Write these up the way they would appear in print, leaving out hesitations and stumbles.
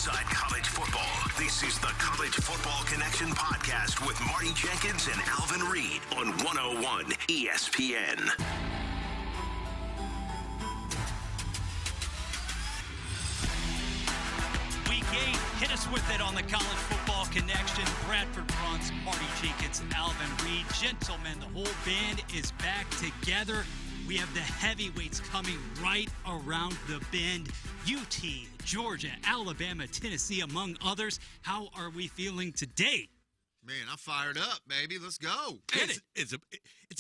inside college football. This is the College Football Connection podcast with Marty Jenkins and Alvin Reed on 101 ESPN. Week 8, hit us with it on the College Football Connection. Bradford Brunts, Marty Jenkins, Alvin Reed. Gentlemen, the whole band is back together. We have the heavyweights coming right around the bend. UT, Georgia, Alabama, Tennessee, among others. How are we feeling today? Man, I'm fired up, baby. Let's go. It's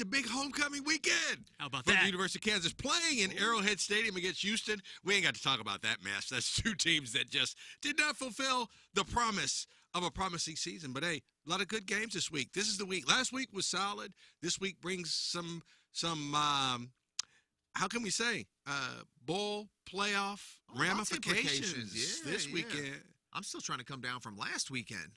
a big homecoming weekend. How about for that? The University of Kansas playing in Arrowhead Stadium against Houston. We ain't got to talk about that mess. That's two teams that just did not fulfill the promise of a promising season. But, hey, a lot of good games this week. This is the week. Last week was solid. This week brings some how can we say, bowl playoff ramifications this weekend. I'm still trying to come down from last weekend.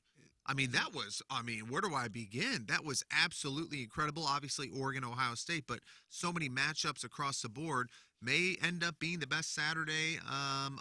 Where do I begin? That was absolutely incredible. Obviously, Oregon, Ohio State, but so many matchups across the board may end up being the best Saturday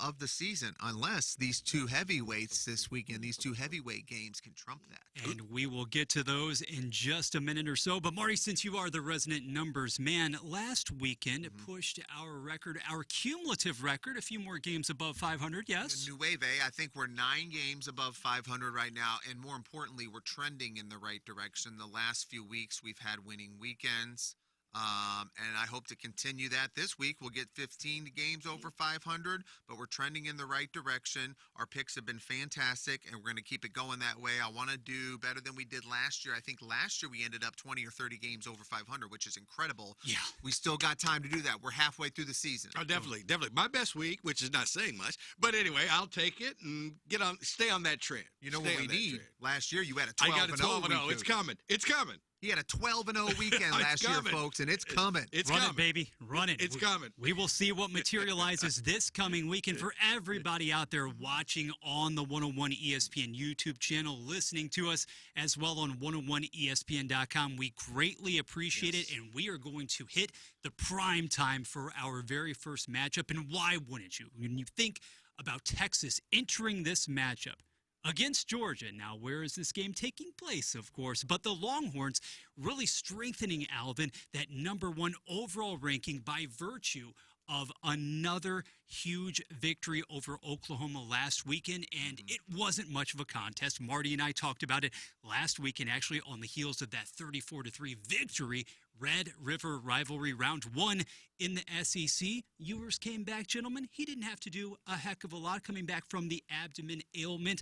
of the season, unless these two heavyweights this weekend, these two heavyweight games can trump that. And we will get to those in just a minute or so. But, Marty, since you are the resident numbers man, last weekend pushed our record, our cumulative record, a few more games above 500, yes? Nueve, I think we're 9 games above 500 right now, and more importantly, we're trending in the right direction. The last few weeks, we've had winning weekends. And I hope to continue that this week. We'll get 15 games over 500, but we're trending in the right direction. Our picks have been fantastic, and we're going to keep it going that way. I want to do better than we did last year. I think last year we ended up 20 or 30 games over 500, which is incredible. Yeah. We still got time to do that. We're halfway through the season. Oh, definitely. My best week, which is not saying much, but anyway, I'll take it and stay on that trend. You know what we need? Trend. Last year you had a 12-0. I got a 12-0. It's coming. It's coming. He had a 12-0 weekend last year, folks, and it's coming. Run it, baby. Run it. It's coming. We will see what materializes this coming weekend. For everybody out there watching on the 101 ESPN YouTube channel, listening to us as well on 101ESPN.com, we greatly appreciate it, and we are going to hit the prime time for our very first matchup. And why wouldn't you? When you think about Texas entering this matchup against Georgia. Now, where is this game taking place, of course? But the Longhorns really strengthening, Alvin, that #1 overall ranking by virtue of another huge victory over Oklahoma last weekend, and it wasn't much of a contest. Marty and I talked about it last weekend, actually on the heels of that 34-3 victory, Red River Rivalry Round 1 in the SEC. Ewers came back, gentlemen. He didn't have to do a heck of a lot coming back from the abdomen ailment.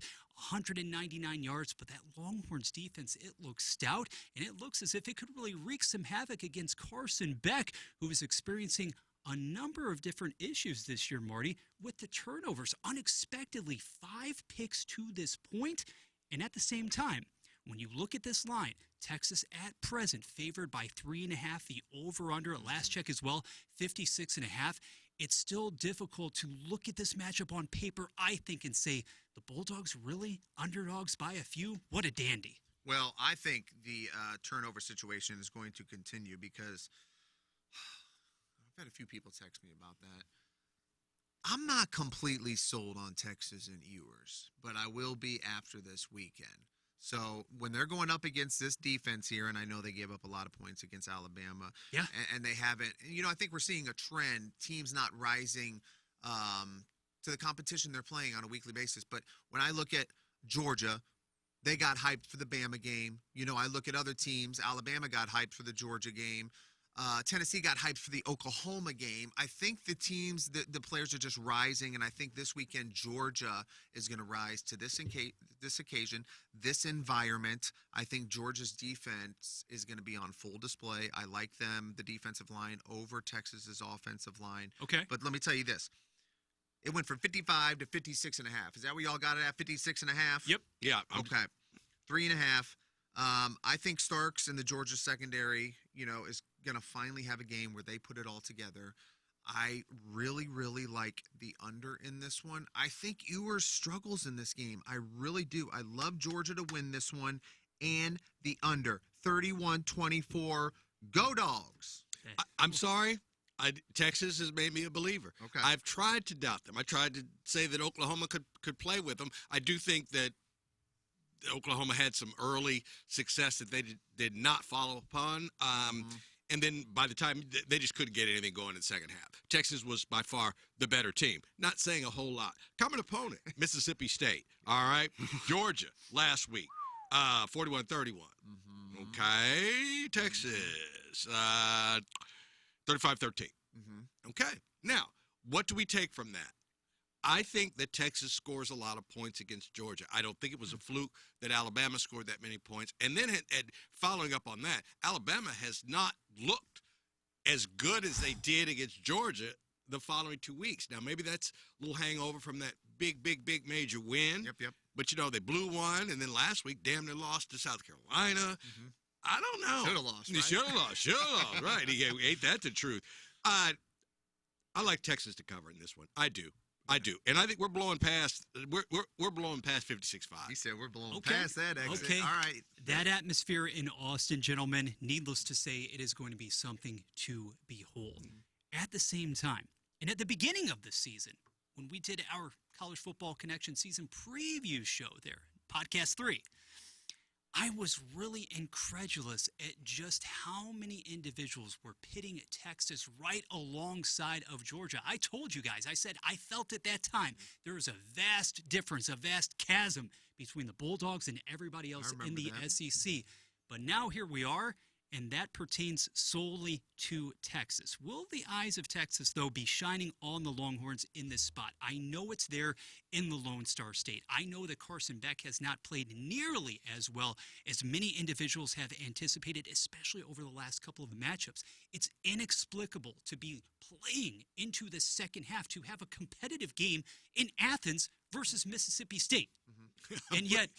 199 yards, but that Longhorns defense, it looks stout, and it looks as if it could really wreak some havoc against Carson Beck, who is experiencing a number of different issues this year, Marty, with the turnovers. Unexpectedly, 5 picks to this point, and at the same time, when you look at this line, Texas at present favored by 3.5. The over-under at last check as well, 56.5. It's still difficult to look at this matchup on paper, I think, and say, the Bulldogs really underdogs by a few? What a dandy. Well, I think the turnover situation is going to continue because I've had a few people text me about that. I'm not completely sold on Texas and Ewers, but I will be after this weekend. So when they're going up against this defense here, and I know they gave up a lot of points against Alabama, and they haven't, I think we're seeing a trend, teams not rising to the competition they're playing on a weekly basis. But when I look at Georgia, they got hyped for the Bama game. I look at other teams. Alabama got hyped for the Georgia game. Tennessee got hyped for the Oklahoma game. I think the teams, the players are just rising, and I think this weekend Georgia is going to rise to this occasion, this environment. I think Georgia's defense is going to be on full display. I like them, the defensive line, over Texas's offensive line. Okay. But let me tell you this. It went from 55 to 56.5. Is that where y'all got it at, 56.5? Yep. Yeah. Okay. 3.5. I think Starks and the Georgia secondary, is going to finally have a game where they put it all together. I really, really like the under in this one. I think Ewers struggles in this game. I really do. I love Georgia to win this one and the under. 31-24. Go Dogs. I'm sorry. Texas has made me a believer. Okay. I've tried to doubt them. I tried to say that Oklahoma could play with them. I do think that Oklahoma had some early success that they did not follow upon. And then by the time they just couldn't get anything going in the second half. Texas was by far the better team. Not saying a whole lot. Common opponent, Mississippi State. All right. Georgia last week, 41-31. Okay. Texas, 35-13. Okay. Now, what do we take from that? I think that Texas scores a lot of points against Georgia. I don't think it was a fluke that Alabama scored that many points. And then following up on that, Alabama has not looked as good as they did against Georgia the following 2 weeks. Now, maybe that's a little hangover from that big major win. Yep. But, they blew one, and then last week, damn near lost to South Carolina. I don't know. Should have lost, right? Should have lost, right. Ain't that the truth? I like Texas to cover in this one. I do. And I think we're blowing past 56-5. He said we're blowing Okay. past that exit. Okay. All right. That atmosphere in Austin, gentlemen, needless to say, it is going to be something to behold. At the same time, and at the beginning of the season, when we did our College Football Connection season preview show there, Podcast 3, I was really incredulous at just how many individuals were pitting Texas right alongside of Georgia. I told you guys, I said I felt at that time there was a vast difference, a vast chasm between the Bulldogs and everybody else in the SEC. But now here we are, and that pertains solely to Texas. Will the eyes of Texas, though, be shining on the Longhorns in this spot? I know it's there in the Lone Star State. I know that Carson Beck has not played nearly as well as many individuals have anticipated, especially over the last couple of matchups. It's inexplicable to be playing into the second half, to have a competitive game in Athens versus Mississippi State. And yet,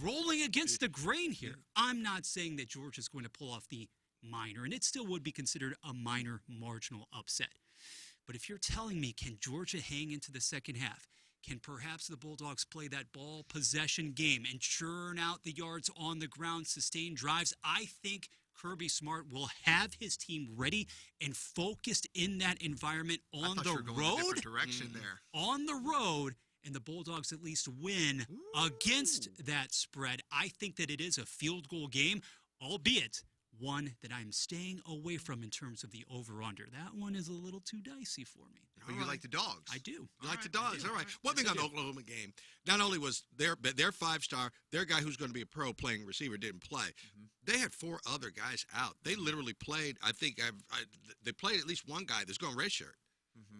rolling against the grain here, I'm not saying that Georgia's going to pull off the minor, and it still would be considered a minor marginal upset. But if you're telling me, can Georgia hang into the second half? Can perhaps the Bulldogs play that ball possession game and churn out the yards on the ground, sustain drives? I think Kirby Smart will have his team ready and focused in that environment on the Going a road. different direction there. On the road. And the Bulldogs at least win against that spread. I think that it is a field goal game, albeit one that I'm staying away from in terms of the over-under. That one is a little too dicey for me. But you like the Dogs. I do. You like the Dogs. All right. One thing on the Oklahoma game, not only was their 5-star, their guy who's going to be a pro playing receiver didn't play. They had 4 other guys out. They literally played, they played at least one guy that's going redshirt.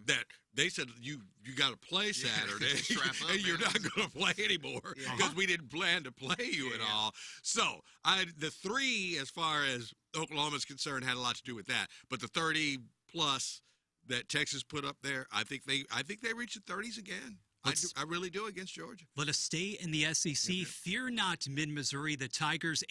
That they said you got to play Saturday, and you're not going to play anymore because we didn't plan to play you at all. So the 3, as far as Oklahoma's concerned, had a lot to do with that. But the 30 plus that Texas put up there, I think they reach the 30s again. I really do against Georgia. Let us stay in the SEC. Fear not, Mid-Missouri. The Tigers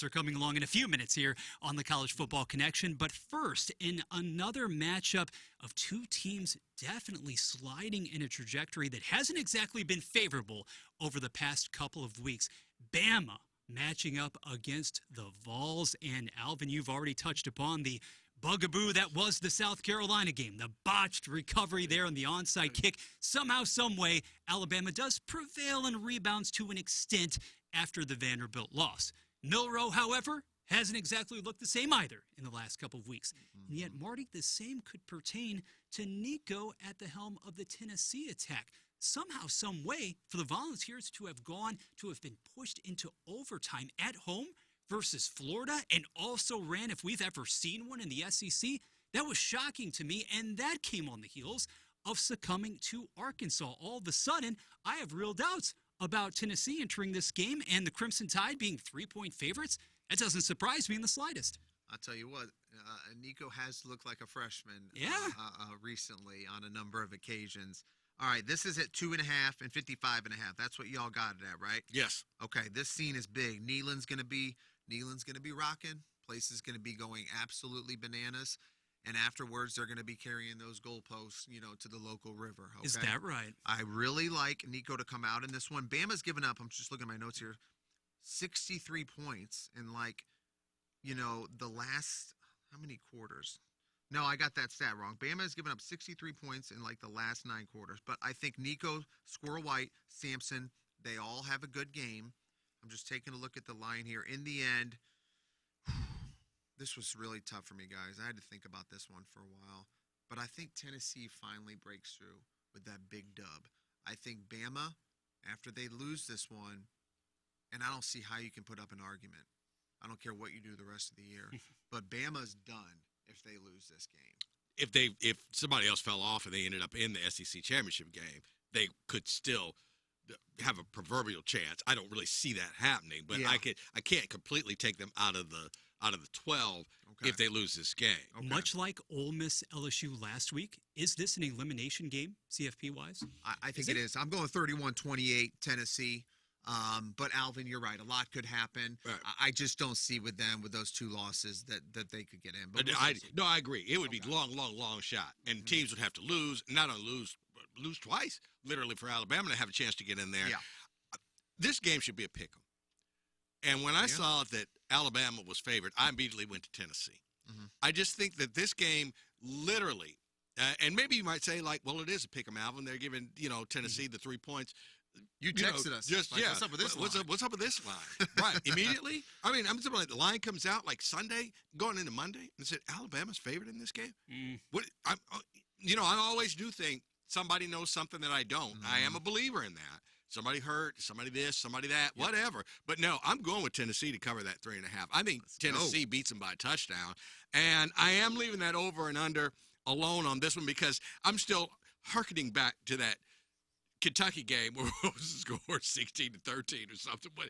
are coming along in a few minutes here on the College Football Connection. But first, in another matchup of 2 teams definitely sliding in a trajectory that hasn't exactly been favorable over the past couple of weeks. Bama matching up against the Vols. And Alvin, you've already touched upon the bugaboo that was the South Carolina game, the botched recovery there on the onside kick. Somehow, someway, Alabama does prevail and rebounds to an extent after the Vanderbilt loss. Milroe, however, hasn't exactly looked the same either in the last couple of weeks. And yet, Marty, the same could pertain to Nico at the helm of the Tennessee attack. Somehow, some way, for the Volunteers to have been pushed into overtime at home versus Florida, and also ran, if we've ever seen one in the SEC, that was shocking to me, and that came on the heels of succumbing to Arkansas. All of a sudden, I have real doubts about Tennessee entering this game and the Crimson Tide being 3-point favorites. That doesn't surprise me in the slightest. I'll tell you what, Nico has looked like a freshman recently on a number of occasions. All right, this is at 2.5 and 55.5. That's what y'all got it at, right? Yes. Okay, this scene is big. Neyland's gonna be rocking. Place is gonna be going absolutely bananas. And afterwards, they're gonna be carrying those goalposts, to the local river. Okay? Is that right? I really like Nico to come out in this one. Bama's given up. I'm just looking at my notes here. 63 points in the last how many quarters? No, I got that stat wrong. Bama has given up 63 points in like the last 9 quarters. But I think Nico, Squirrel White, Sampson, they all have a good game. I'm just taking a look at the line here. In the end, this was really tough for me, guys. I had to think about this one for a while. But I think Tennessee finally breaks through with that big dub. I think Bama, after they lose this one, and I don't see how you can put up an argument. I don't care what you do the rest of the year. But Bama's done if they lose this game. If somebody else fell off and they ended up in the SEC championship game, they could still have a proverbial chance. I don't really see that happening, but Yeah. I can't completely take them out of the 12 if they lose this game. Okay. Much like Ole Miss LSU last week, is this an elimination game, CFP wise? I think it is. I'm going 31-28 Tennessee. But Alvin, you're right. A lot could happen. Right. I just don't see with them with those 2 losses that they could get in. But I agree. It would be long shot, and teams would have to lose, not only but lose twice, literally, for Alabama to have a chance to get in there. Yeah. This game should be a pick 'em. And when I saw that Alabama was favored, I immediately went to Tennessee. Mm-hmm. I just think that this game literally, and maybe you might say, like, well, it is a pick 'em, Alvin. They're giving, Tennessee the 3 points. You texted us. Just, like, yeah. What's up with this line? What's up with this line? Right. Immediately. I mean, I'm something like the line comes out like Sunday, going into Monday, and said Alabama's favored in this game. What? I always do think somebody knows something that I don't. I am a believer in that. Somebody hurt, somebody this, somebody that, whatever. But no, I'm going with Tennessee to cover that 3.5. I think Tennessee beats them by a touchdown, and I am leaving that over and under alone on this one because I'm still hearkening back to that Kentucky game where Rose scored 16-13 or something. But,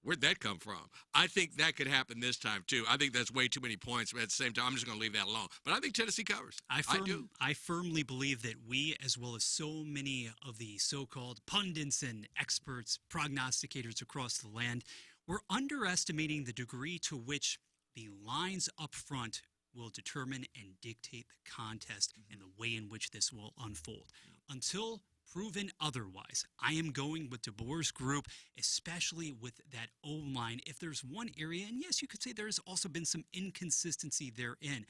where'd that come from? I think that could happen this time, too. I think that's way too many points, but at the same time, I'm just going to leave that alone. But I think Tennessee covers. I do. I firmly believe that we, as well as so many of the so-called pundits and experts, prognosticators across the land, we're underestimating the degree to which the lines up front will determine and dictate the contest and the way in which this will unfold. Until proven otherwise, I am going with DeBoer's group, especially with that O-line. If there's one area, and yes, you could say there's also been some inconsistency therein,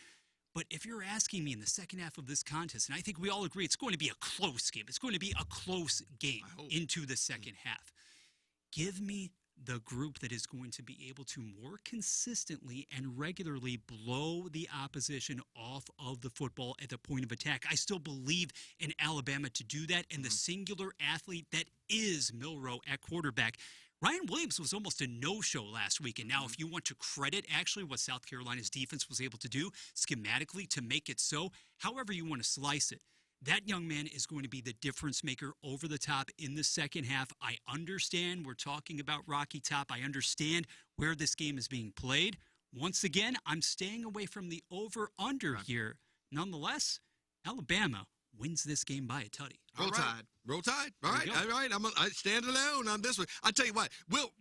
but if you're asking me in the second half of this contest, and I think we all agree it's going to be a close game. It's going to be a close game into the second half. Give me the group that is going to be able to more consistently and regularly blow the opposition off of the football at the point of attack. I still believe in Alabama to do that, and the singular athlete that is Milroe at quarterback. Ryan Williams was almost a no-show last week, and now if you want to credit actually what South Carolina's defense was able to do schematically to make it so, however you want to slice it, that young man is going to be the difference maker over the top in the second half. I understand we're talking about Rocky Top. I understand where this game is being played. Once again, I'm staying away from the over-under here. Nonetheless, Alabama wins this game by a tutty. Roll Tide. Roll Tide. All right. I stand alone on this one. I'll tell you what. We'll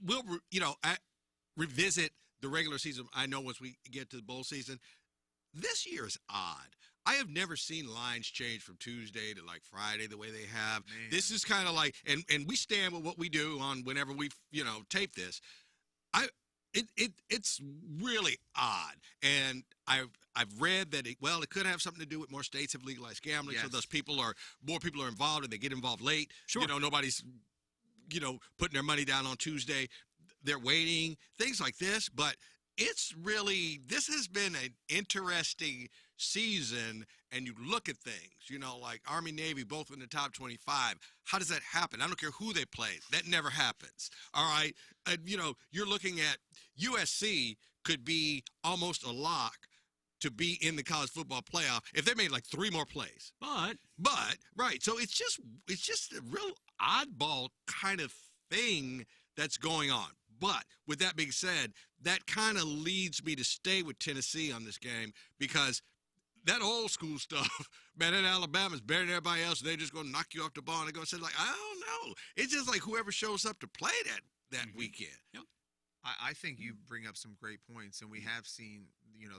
revisit the regular season. I know once we get to the bowl season. This year is odd. I have never seen lines change from Tuesday to like Friday the way they have. Man. This is kind of like, and we stand with what we do on whenever we, tape this. It's really odd. And I've read that it could have something to do with more states have legalized gambling. Yes. So more people are involved and they get involved late. Sure. Nobody's, putting their money down on Tuesday. They're waiting, things like this. But this has been an interesting season, and you look at things, like Army, Navy, both in the top 25. How does that happen? I don't care who they play. That never happens. All right. You're looking at USC could be almost a lock to be in the college football playoff if they made like 3 more plays. But right. So it's just a real oddball kind of thing that's going on. But with that being said, that kind of leads me to stay with Tennessee on this game because that old school stuff, man, that Alabama's better than everybody else. They're just going to knock you off the ball and they're going to say, like, I don't know. It's just like whoever shows up to play that weekend. Yep. I think you bring up some great points, and we have seen,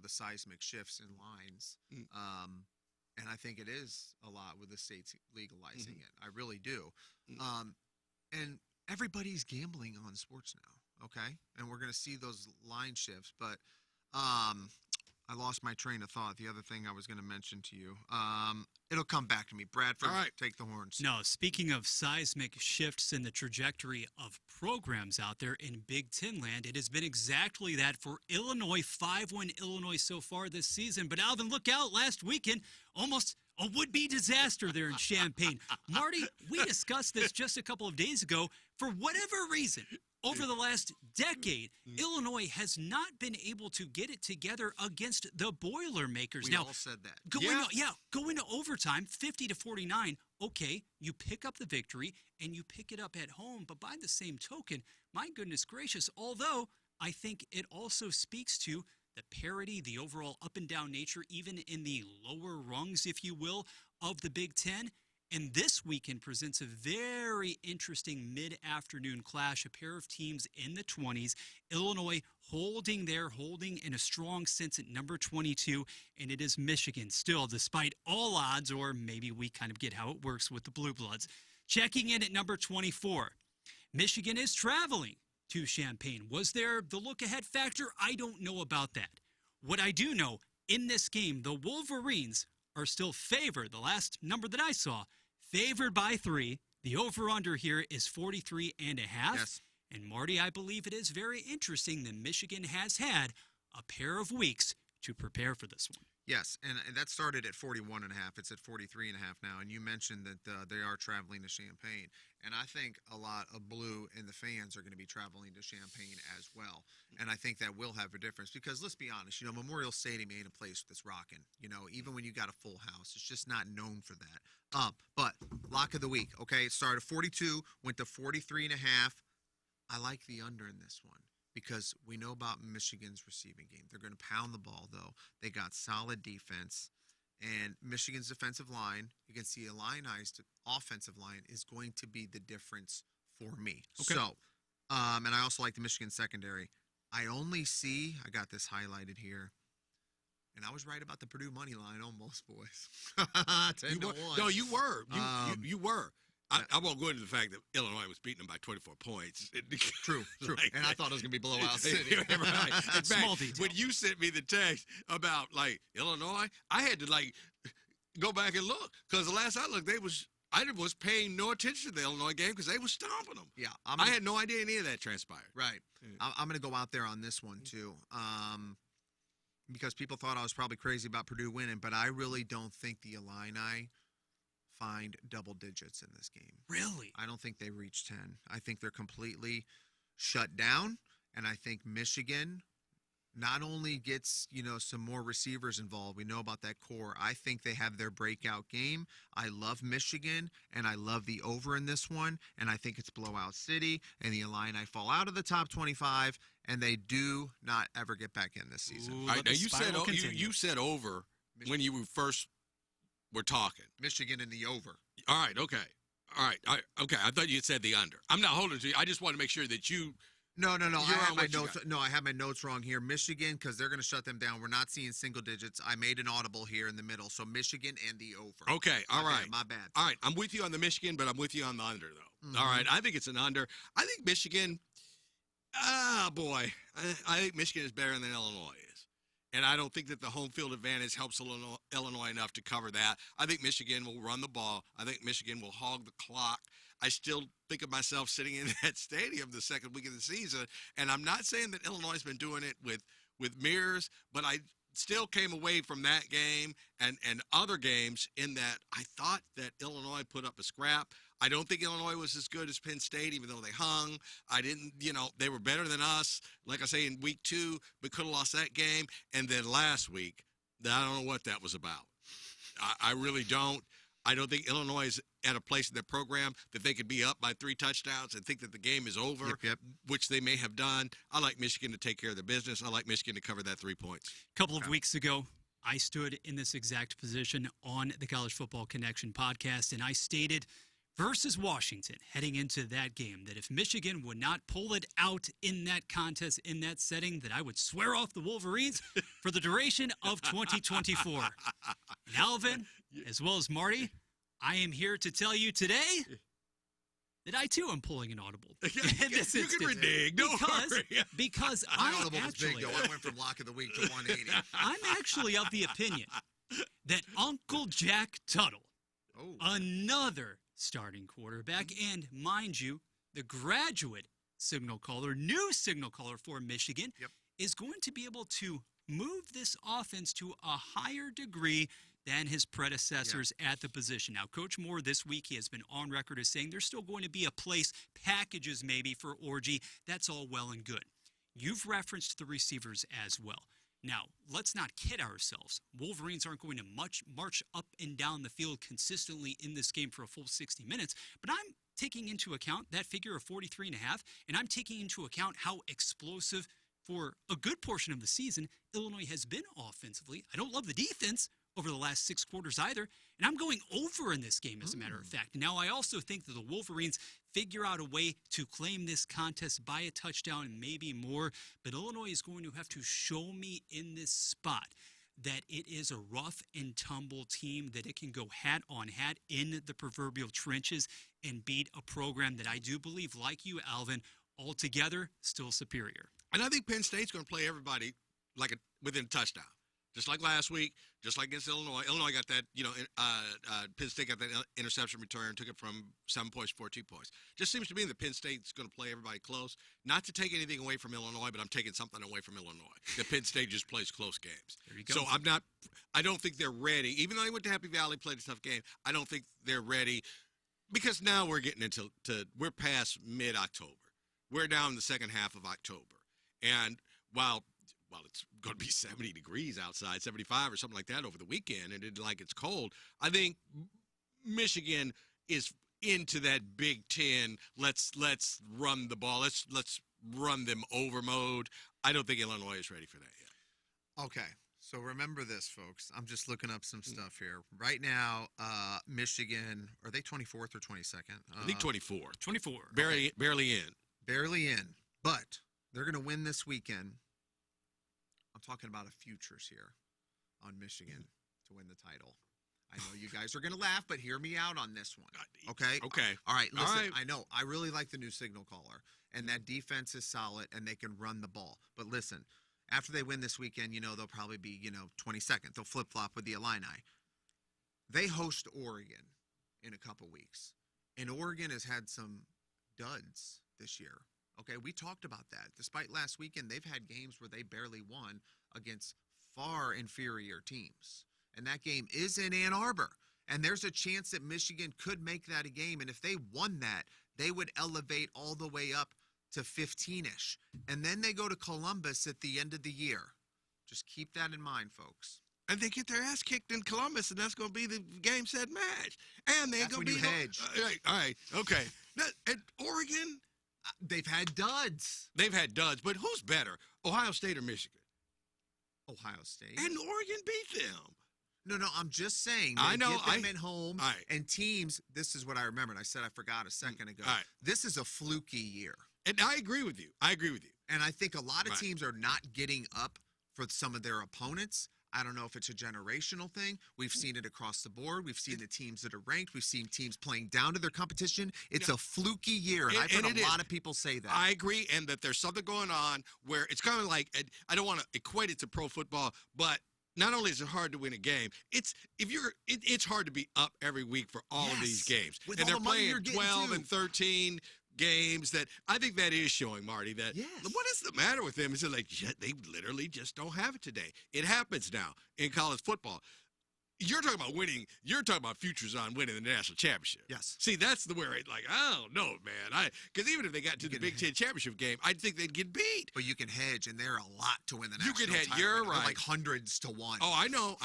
the seismic shifts in lines. And I think it is a lot with the states legalizing it. I really do. And everybody's gambling on sports now. Okay, and we're going to see those line shifts, but I lost my train of thought. The other thing I was going to mention to you. It'll come back to me. Bradford, All right. take the horns. No, speaking of seismic shifts in the trajectory of programs out there in Big Ten land, it has been exactly that for Illinois. 5-win Illinois so far this season. But Alvin, look out, last weekend, almost a would-be disaster there in Champaign. Marty, we discussed this just a couple of days ago. For whatever reason, over the last decade, Illinois has not been able to get it together against the Boilermakers. We Now, all said that. go into overtime, 50-49. Okay, you pick up the victory and you pick it up at home. But by the same token, my goodness gracious, although I think it also speaks to the parity, the overall up and down nature, even in the lower rungs, if you will, of the Big Ten. And this weekend presents a very interesting mid-afternoon clash, a pair of teams in the 20s. Illinois holding in a strong sense at number 22, and it is Michigan still, despite all odds, or maybe we kind of get how it works with the Blue Bloods. Checking in at number 24, Michigan is traveling to Champaign. Was there the look-ahead factor? I don't know about that. What I do know, in this game, the Wolverines are still favored. The last number that I saw, favored by 3. The over-under here is 43.5. Yes. And Marty, I believe it is very interesting that Michigan has had a pair of weeks to prepare for this one. Yes, and that started at 41.5. It's at 43.5 now. And you mentioned that they are traveling to Champaign. And I think a lot of Blue and the fans are going to be traveling to Champaign as well. And I think that will have a difference because let's be honest, Memorial Stadium ain't a place that's rocking. Even when you got a full house, it's just not known for that. But lock of the week, okay? It started 42, went to 43.5. I like the under in this one, because we know about Michigan's receiving game. They're going to pound the ball, though. They got solid defense. And Michigan's defensive line, you can see Illini's offensive line is going to be the difference for me. Okay. So, and I also like the Michigan secondary. I got this highlighted here. And I was right about the Purdue money line almost, boys. 10-1. No, you were. You were. I won't go into the fact that Illinois was beating them by 24 points. True. And I thought it was going to be blowout city. Right. In Small fact, detail. when you sent me the text about, Illinois, I had to, go back and look. Because the last I looked, I was paying no attention to the Illinois game because they was stomping them. Yeah. I had no idea any of that transpired. Right. I'm going to go out there on this one, too. Because people thought I was probably crazy about Purdue winning, but I really don't think the Illini find double digits in this game. Really? I don't think they reach 10. I think they're completely shut down, and I think Michigan not only gets, some more receivers involved. We know about that core. I think they have their breakout game. I love Michigan, and I love the over in this one, and I think it's blowout city, and the Illini fall out of the top 25, and they do not ever get back in this season. Ooh, All right, let now the you said spiral continue. you said over when you were first were talking. Michigan in the over. All right, okay. All right, okay. I thought you had said the under. I'm not holding to you. I just want to make sure that you. No. I have my what you notes. No, I have my notes wrong here. Michigan, because they're going to shut them down. We're not seeing single digits. I made an audible here in the middle. So Michigan and the over. Okay, all right. My bad. All right, I'm with you on the Michigan, but I'm with you on the under, though. Mm-hmm. All right, I think it's an under. I think Michigan, boy, I think Michigan is better than Illinois is. And I don't think that the home field advantage helps Illinois enough to cover that. I think Michigan will run the ball. I think Michigan will hog the clock. I still think of myself sitting in that stadium the second week of the season, and I'm not saying that Illinois has been doing it with mirrors, but I still came away from that game and other games in that I thought that Illinois put up a scrap. I don't think Illinois was as good as Penn State, even though they hung. I didn't, they were better than us, like I say, in week 2, but could have lost that game. And then last week, I don't know what that was about. I really don't. I don't think Illinois is at a place in their program that they could be up by 3 touchdowns and think that the game is over, Yep. which they may have done. I like Michigan to take care of their business. I like Michigan to cover that 3 points. A couple of weeks ago, I stood in this exact position on the College Football Connection podcast, and I stated versus Washington heading into that game that if Michigan would not pull it out in that contest, in that setting, that I would swear off the Wolverines for the duration of 2024. And Alvin, as well as Marty, I am here to tell you today, that I too am pulling an audible. You in this can instance. renege. Don't worry. Because My I audible was big, actually, though. I went from lock of the week to 180. I'm actually of the opinion that Uncle Jack Tuttle, Oh. another starting quarterback, and mind you, the graduate signal caller, new signal caller for Michigan, Yep. is going to be able to move this offense to a higher degree than his predecessors at the position. Now, Coach Moore this week, he has been on record as saying there's still going to be a place, packages maybe for Orji. That's all well and good. You've referenced the receivers as well. Now, let's not kid ourselves. Wolverines aren't going to march up and down the field consistently in this game for a full 60 minutes, but I'm taking into account that figure of 43.5, and I'm taking into account how explosive for a good portion of the season Illinois has been offensively. I don't love the defense over the last 6 quarters either, and I'm going over in this game, as a matter of fact. Now, I also think that the Wolverines figure out a way to claim this contest by a touchdown and maybe more, but Illinois is going to have to show me in this spot that it is a rough and tumble team, that it can go hat on hat in the proverbial trenches and beat a program that I do believe, like you, Alvin, altogether still superior. And I think Penn State's going to play everybody within a touchdown. Just like last week, just like against Illinois. Illinois got that, Penn State got that interception return, took it from 7 points to 14 points. Just seems to me that Penn State's going to play everybody close. Not to take anything away from Illinois, but I'm taking something away from Illinois. That Penn State just plays close games. There you go. So I don't think they're ready. Even though they went to Happy Valley, played a tough game, I don't think they're ready because now we're getting we're past mid-October. We're now in the second half of October. And while it's going to be 70 degrees outside, 75 or something like that over the weekend, and it's cold, I think Michigan is into that Big Ten, let's run the ball, let's run them over mode. I don't think Illinois is ready for that yet. Okay, so remember this, folks. I'm just looking up some stuff here. Right now, Michigan, are they 24th or 22nd? I think 24. 24. Barely in. Barely in, but they're going to win this weekend. I'm talking about a futures here on Michigan to win the title. I know you guys are going to laugh, but hear me out on this one. Okay? Okay. All right, listen, All right. I know. I really like the new signal caller, and that defense is solid, and they can run the ball. But listen, after they win this weekend, they'll probably be, 22nd. They'll flip-flop with the Illini. They host Oregon in a couple weeks, and Oregon has had some duds this year. Okay, we talked about that. Despite last weekend, they've had games where they barely won against far inferior teams. And that game is in Ann Arbor. And there's a chance that Michigan could make that a game. And if they won that, they would elevate all the way up to 15-ish. And then they go to Columbus at the end of the year. Just keep that in mind, folks. And they get their ass kicked in Columbus, and that's going to be the game, set, match. And they're That's going when to be you hedge. All right, okay. And Oregon, They've had duds. they've had duds, but who's better, Ohio State or Michigan? Ohio State. And Oregon beat them. No, I'm just saying. I know, Get them at home. all right. And teams, this is what I remembered. I said I forgot a second ago. All right. This is a fluky year. And I agree with you. And I think a lot of Right. teams are not getting up for some of their opponents. I don't know if it's a generational thing. We've seen it across the board. We've seen the teams that are ranked. We've seen teams playing down to their competition. It's a fluky year, and I've heard a lot of people say that. I agree, and that there's something going on where it's kind of like, I don't want to equate it to pro football, but not only is it hard to win a game, it's hard to be up every week for all of these Yes. games. With And all they're the money you're playing getting, 12 too. and 13 games. That I think that is showing, Marty, that Yes. what is the matter with them? Is it like they literally just don't have it today? It happens now in college football. You're talking about winning. You're talking about futures on winning the national championship. Yes. See, that's the where I don't know, man. Because even if they got to the Big Ten championship game, I'd think they'd get beat. But you can hedge, and they're a lot to win the You national can hedge. title. You're They're right. like hundreds to one. Oh, I know.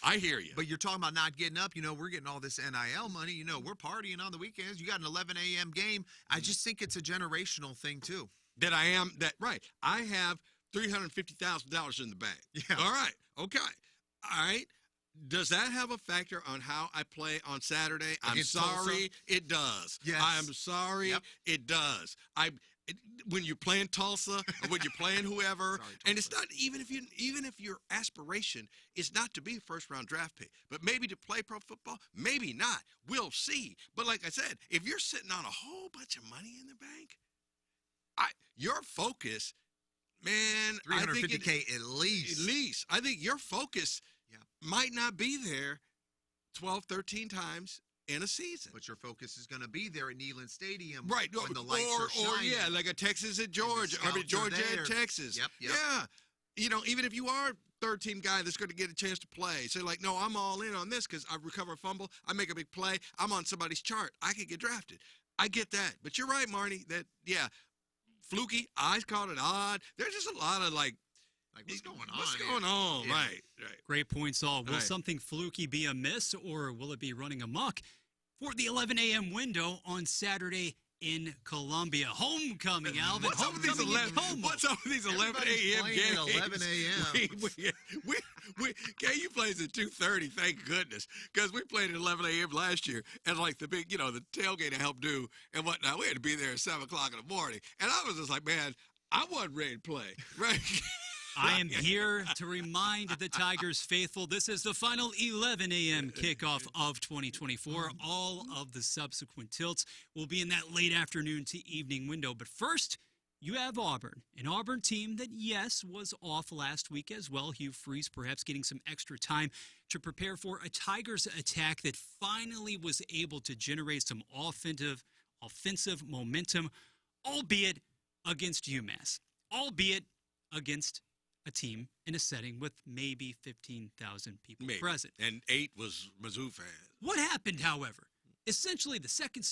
I hear you. But you're talking about not getting up. We're getting all this NIL money. We're partying on the weekends. You got an 11 a.m. game. I just think it's a generational thing, too. Right. I have $350,000 in the bank. Yeah. All right. Okay. All right. Does that have a factor on how I play on Saturday? I'm Against sorry. Tulsa? It does. Yes. I'm sorry. Yep. It does. when you're playing Tulsa or when you're playing whoever, Sorry, and it's Tulsa. not even if your aspiration is not to be a first-round draft pick, but maybe to play pro football, maybe not. We'll see. But like I said, if you're sitting on a whole bunch of money in the bank, your focus, man, I think $350K at least. At least. I think your focus might not be there 12, 13 times in a season. But your focus is going to be there at Neyland Stadium. Right. When the lights are shining. Or like a Texas at Georgia. I mean, Georgia at Texas. Yep. Yeah. Even if you are a third-team guy that's going to get a chance to play, say like, no, I'm all in on this because I recover a fumble, I make a big play, I'm on somebody's chart, I could get drafted. I get that. But you're right, Marty, that, fluky, I called it odd. There's just a lot of like what's going on? What's going on? Yeah. Right. Great points all. Will Right. something fluky be a miss, or will it be running amok for the 11 a.m. window on Saturday in Columbia? Homecoming, Alvin. What's up with these Homecoming in 11? Como. What's up with these 11 Everybody's a.m. playing games? at 11 a.m. We KU plays at 2:30. Thank goodness, because we played at 11 a.m. last year, and like the big, the tailgate I helped do and whatnot. We had to be there at 7 o'clock in the morning, and I was just like, man, I wasn't ready to play. Right. I am here to remind the Tigers faithful this is the final 11 a.m. kickoff of 2024. All of the subsequent tilts will be in that late afternoon to evening window. But first, you have Auburn, an Auburn team that, yes, was off last week as well. Hugh Freeze perhaps getting some extra time to prepare for a Tigers attack that finally was able to generate some offensive momentum, albeit against UMass, albeit against a team in a setting with maybe 15,000 people present. And 8 was Mizzou fans. What happened, however? Essentially, the second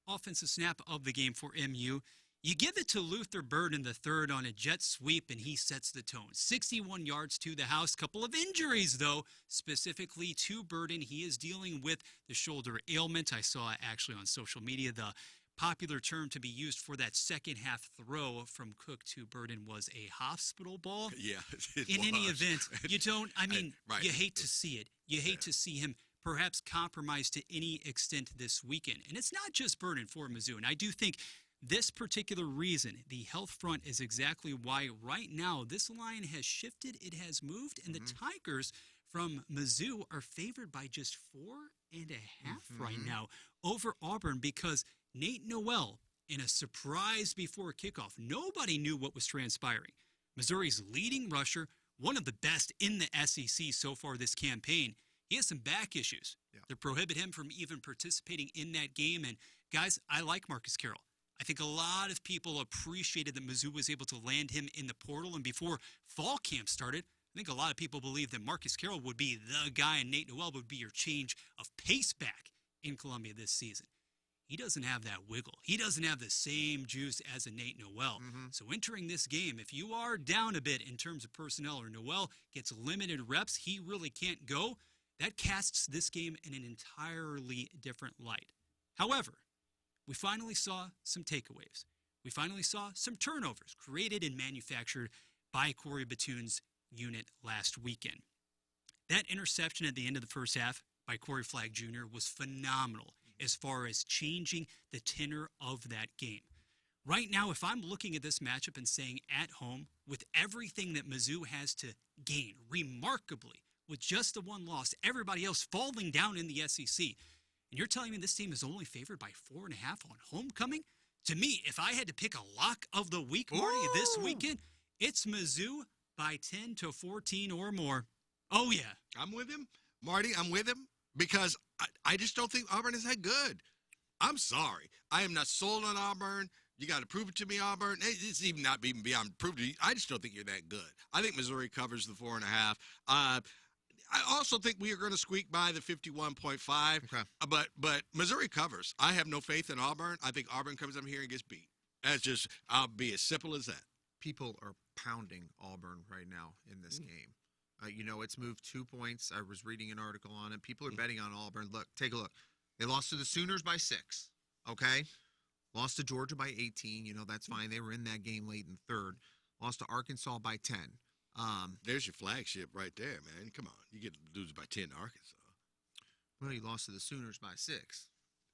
offensive snap of the game for MU, you give it to Luther Burden III on a jet sweep, and he sets the tone. 61 yards to the house. Couple of injuries, though, specifically to Burden. He is dealing with the shoulder ailment. I saw actually on social media the popular term to be used for that second half throw from Cook to Burden was a hospital ball. Yeah. In any event, you don't, right. You hate to see it. You hate to see him perhaps compromised to any extent this weekend. And it's not just Burden for Mizzou. And I do think this particular reason, the health front, is exactly why right now this line has shifted. It has moved. And the Tigers from Mizzou are favored by just 4.5 right now over Auburn because Nate Noel, in a surprise before kickoff, nobody knew what was transpiring. Missouri's leading rusher, one of the best in the SEC so far this campaign, he has some back issues that prohibit him from even participating in that game. And guys, I like Marcus Carroll. I think a lot of people appreciated that Mizzou was able to land him in the portal. And before fall camp started, I think a lot of people believed that Marcus Carroll would be the guy and Nate Noel would be your change of pace back in Columbia this season. He doesn't have that wiggle. He doesn't have the same juice as a Nate Noel. So entering this game, if you are down a bit in terms of personnel or Noel gets limited reps, he really can't go, that casts this game in an entirely different light. However, we finally saw some takeaways. We finally saw some turnovers created and manufactured by Corey Batoon's unit last weekend. That interception at the end of the first half by Corey Flagg Jr. was phenomenal as far as changing the tenor of that game. Right now, if I'm looking at this matchup and saying at home, with everything that Mizzou has to gain, remarkably, with just the one loss, everybody else falling down in the SEC, and you're telling me this team is only favored by 4.5 on homecoming? To me, if I had to pick a lock of the week, Marty, this weekend, it's Mizzou by 10 to 14 or more. Oh, yeah. I'm with him. Marty, I'm with him because I just don't think Auburn is that good. I'm sorry. I am not sold on Auburn. You got to prove it to me, Auburn. It's even not even beyond proof to you. I just don't think you're that good. I think Missouri covers the 4.5. I also think we are going to squeak by the 51.5. Okay. But Missouri covers. I have no faith in Auburn. I think Auburn comes up here and gets beat. That's just, I'll be as simple as that. People are pounding Auburn right now in this game. It's moved 2 points. I was reading an article on it. People are betting on Auburn. Look, take a look. They lost to the Sooners by 6, okay? Lost to Georgia by 18. That's fine. They were in that game late in third. Lost to Arkansas by 10. There's your flagship right there, man. Come on. You get lose by 10 to Arkansas. Well, you lost to the Sooners by 6.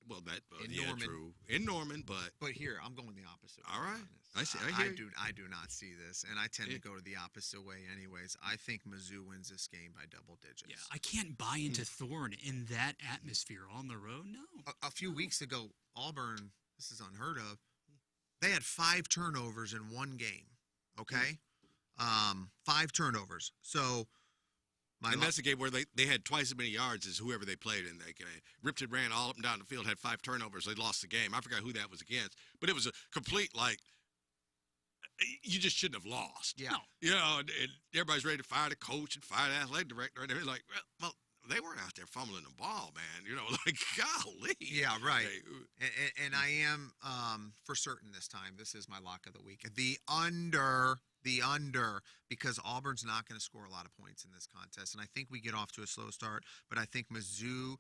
Norman. True. In Norman, but here, I'm going the opposite way. All right. on this. I see. I do not see this, and I tend to go to the opposite way anyways. I think Mizzou wins this game by double digits. Yeah, I can't buy into Thorne in that atmosphere on the road. No. A few weeks ago, Auburn, this is unheard of, they had 5 turnovers in one game, okay? 5 turnovers. So that's a game where they had twice as many yards as whoever they played, and they ripped and ran all up and down the field, had 5 turnovers. They lost the game. I forgot who that was against, but it was a complete, you just shouldn't have lost. Yeah. No. You know, and everybody's ready to fire the coach and fire the athletic director, and they're like, well, they weren't out there fumbling the ball, man. You know, golly. Yeah, right. And I am, for certain this time, this is my lock of the week. The under, because Auburn's not going to score a lot of points in this contest. And I think we get off to a slow start, but I think Mizzou,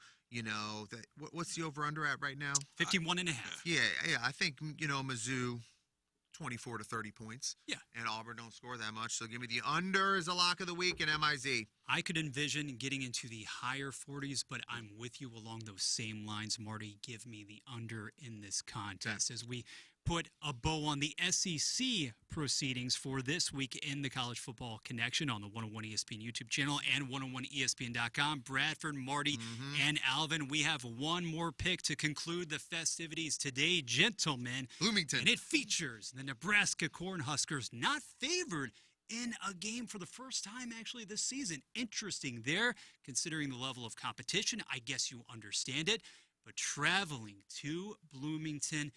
what's the over-under at right now? 51.5. Yeah, I think, Mizzou, 24 to 30 points. Yeah. And Auburn don't score that much. So give me the under as a lock of the week in MIZ. I could envision getting into the higher 40s, but I'm with you along those same lines, Marty. Give me the under in this contest as we put a bow on the SEC proceedings for this week in the College Football Connection on the 101 ESPN YouTube channel and 101ESPN.com. Bradford, Marty, and Alvin, we have one more pick to conclude the festivities today, gentlemen. Bloomington. And it features the Nebraska Cornhuskers not favored in a game for the first time actually this season. Interesting there, considering the level of competition. I guess you understand it. But traveling to Bloomington,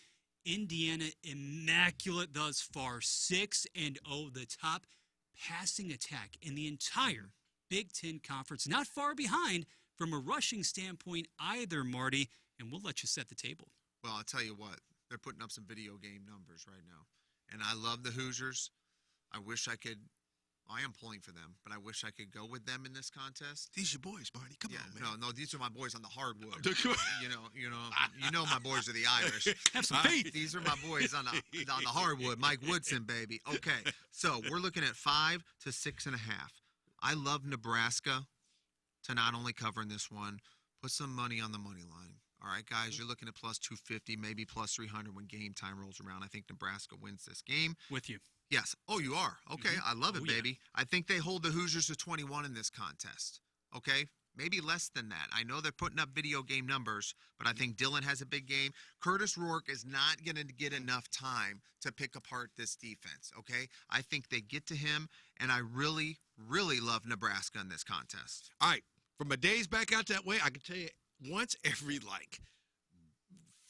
Indiana, immaculate thus far, 6-0, the top passing attack in the entire Big Ten Conference. Not far behind from a rushing standpoint either, Marty, and we'll let you set the table. Well, I'll tell you what, they're putting up some video game numbers right now. And I love the Hoosiers. I wish I could. I am pulling for them, but I wish I could go with them in this contest. These are your boys, Marty. Come on, man. No, these are my boys on the hardwood. you know my boys are the Irish. Have some faith. These are my boys on the hardwood. Mike Woodson, baby. Okay, so we're looking at 5 to 6.5. I love Nebraska to not only cover in this one, put some money on the money line. All right, guys, you're looking at plus 250, maybe plus 300 when game time rolls around. I think Nebraska wins this game. With you. Yes. Oh, you are? Okay. I love it, baby. Yeah. I think they hold the Hoosiers to 21 in this contest. Okay. Maybe less than that. I know they're putting up video game numbers, but I think Dylan has a big game. Curtis Rourke is not going to get enough time to pick apart this defense. Okay. I think they get to him, and I really, really love Nebraska in this contest. All right. From my days back out that way, I can tell you once every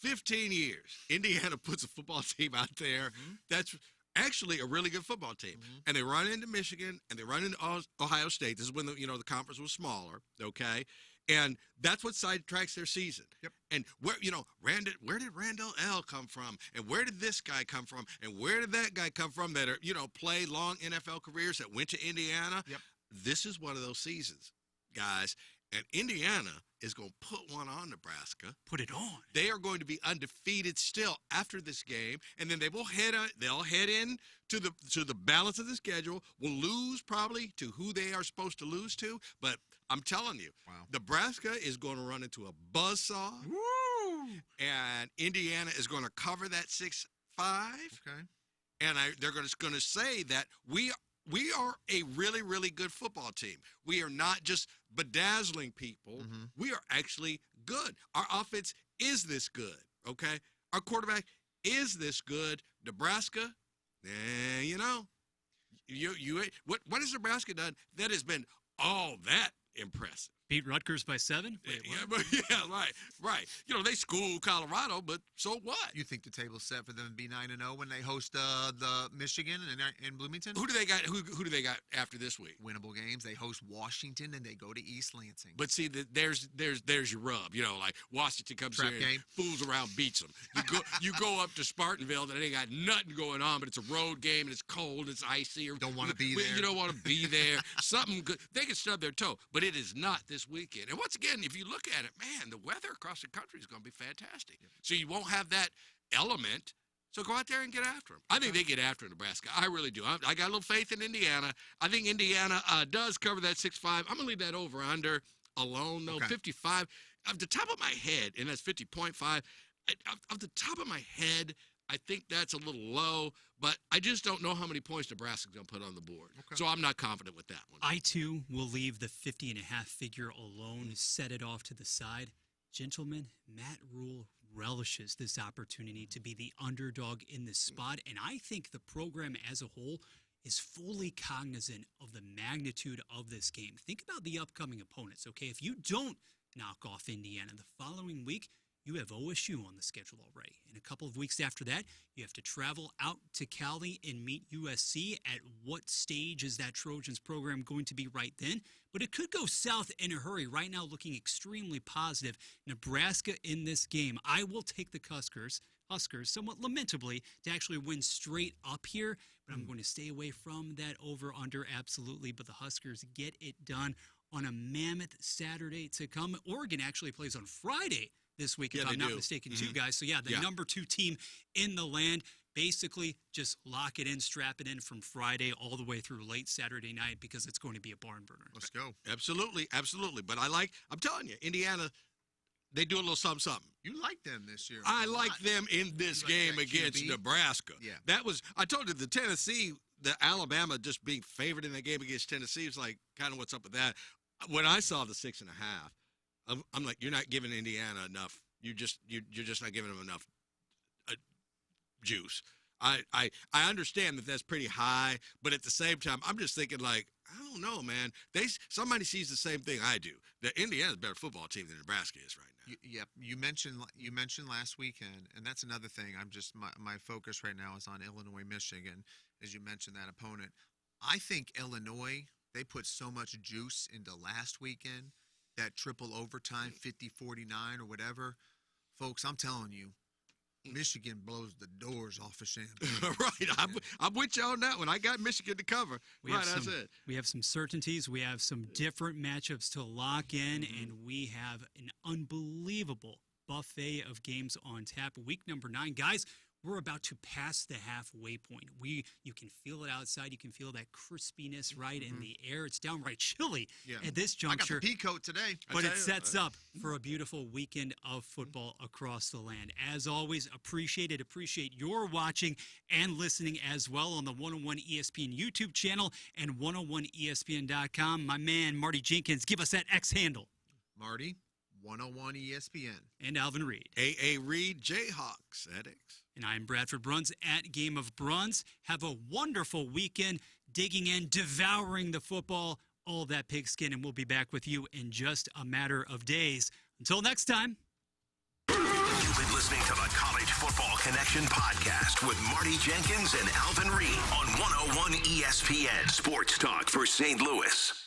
15 years, Indiana puts a football team out there that's actually a really good football team. And they run into Michigan and they run into Ohio State. This is when the conference was smaller, okay? And that's what sidetracks their season. Yep. And where did Randall L come from? And where did this guy come from? And where did that guy come from that are, play long NFL careers that went to Indiana? Yep. This is one of those seasons, guys. And Indiana is going to put one on Nebraska. Put it on. They are going to be undefeated still after this game, and then they'll head in to the balance of the schedule. Will lose probably to who they are supposed to lose to, but I'm telling you, Nebraska is going to run into a buzzsaw. Woo! And Indiana is going to cover that 6-5. Okay. And they're going to say that we are a really, really good football team. We are not just bedazzling people. We are actually good. Our offense is this good, okay? Our quarterback is this good. Nebraska, what has Nebraska done that has been all that impressive? Beat Rutgers by 7? Right. They schooled Colorado, but so what? You think the table's set for them to be 9-0 when they host the Michigan in Bloomington? Who do they got? Who do they got after this week? Winnable games. They host Washington and they go to East Lansing. But see, there's your rub. Washington comes Trap here, game. And fools around, beats them. You go up to Spartanville and they got nothing going on, but it's a road game and it's cold, it's icy. Or don't want to be there. You don't want to be there. Something good. They can stub their toe, but it is not this weekend. And once again, if you look at it, man, the weather across the country is going to be fantastic. So you won't have that element. So go out there and get after them. I think they get after Nebraska. I really do. I got a little faith in Indiana. I think Indiana does cover that 6-5. I'm going to leave that over under alone, though. Okay. 55. off the top of my head, and that's 50.5, off the top of my head, I think that's a little low, but I just don't know how many points Nebraska's going to put on the board. Okay. So I'm not confident with that one. I, too, will leave the 50.5 figure alone, set it off to the side. Gentlemen, Matt Rule relishes this opportunity to be the underdog in this spot, and I think the program as a whole is fully cognizant of the magnitude of this game. Think about the upcoming opponents, okay? If you don't knock off Indiana the following week, you have OSU on the schedule already. And a couple of weeks after that, you have to travel out to Cali and meet USC. At what stage is that Trojans program going to be right then? But it could go south in a hurry. Right now, looking extremely positive. Nebraska in this game. I will take the Huskers, somewhat lamentably, to actually win straight up here. But I'm going to stay away from that over-under, absolutely. But the Huskers get it done on a mammoth Saturday to come. Oregon actually plays on Friday this week, if I'm not mistaken, too, guys. So, the number 2 team in the land. Basically, just lock it in, strap it in from Friday all the way through late Saturday night because it's going to be a barn burner. Let's go. Absolutely, absolutely. But I'm telling you, Indiana, they do a little something. You like them this year. I like them in this game against Nebraska. Yeah. I told you, the Alabama just being favored in that game against Tennessee was like, kind of what's up with that. When I saw the 6.5, I'm like, you're not giving Indiana enough. You're just not giving them enough juice. I understand that that's pretty high, but at the same time, I'm just thinking like, I don't know, man. Somebody sees the same thing I do. That Indiana's a better football team than Nebraska is right now. You mentioned last weekend, and that's another thing. I'm just my focus right now is on Illinois, Michigan, as you mentioned that opponent. I think Illinois, they put so much juice into last weekend. That triple overtime, 50-49 or whatever. Folks, I'm telling you, Michigan blows the doors off of Champaign. Right. I'm with you on that one. I got Michigan to cover. We have some certainties. We have some different matchups to lock in, and we have an unbelievable buffet of games on tap. Week number 9. Guys, we're about to pass the halfway point. You can feel it outside. You can feel that crispiness right in the air. It's downright chilly at this juncture. I got the pea coat today. But it sets up for a beautiful weekend of football across the land. As always, appreciate your watching and listening as well on the 101 ESPN YouTube channel and 101ESPN.com. My man, Marty Jenkins, give us that X handle. Marty, 101 ESPN. And Alvin Reed. A.A. Reed, Jayhawks at X. And I'm Bradford Bruns at Game of Bruns. Have a wonderful weekend digging in, devouring the football, all that pigskin, and we'll be back with you in just a matter of days. Until next time. You've been listening to the College Football Connection podcast with Marty Jenkins and Alvin Reed on 101 ESPN Sports Talk for St. Louis.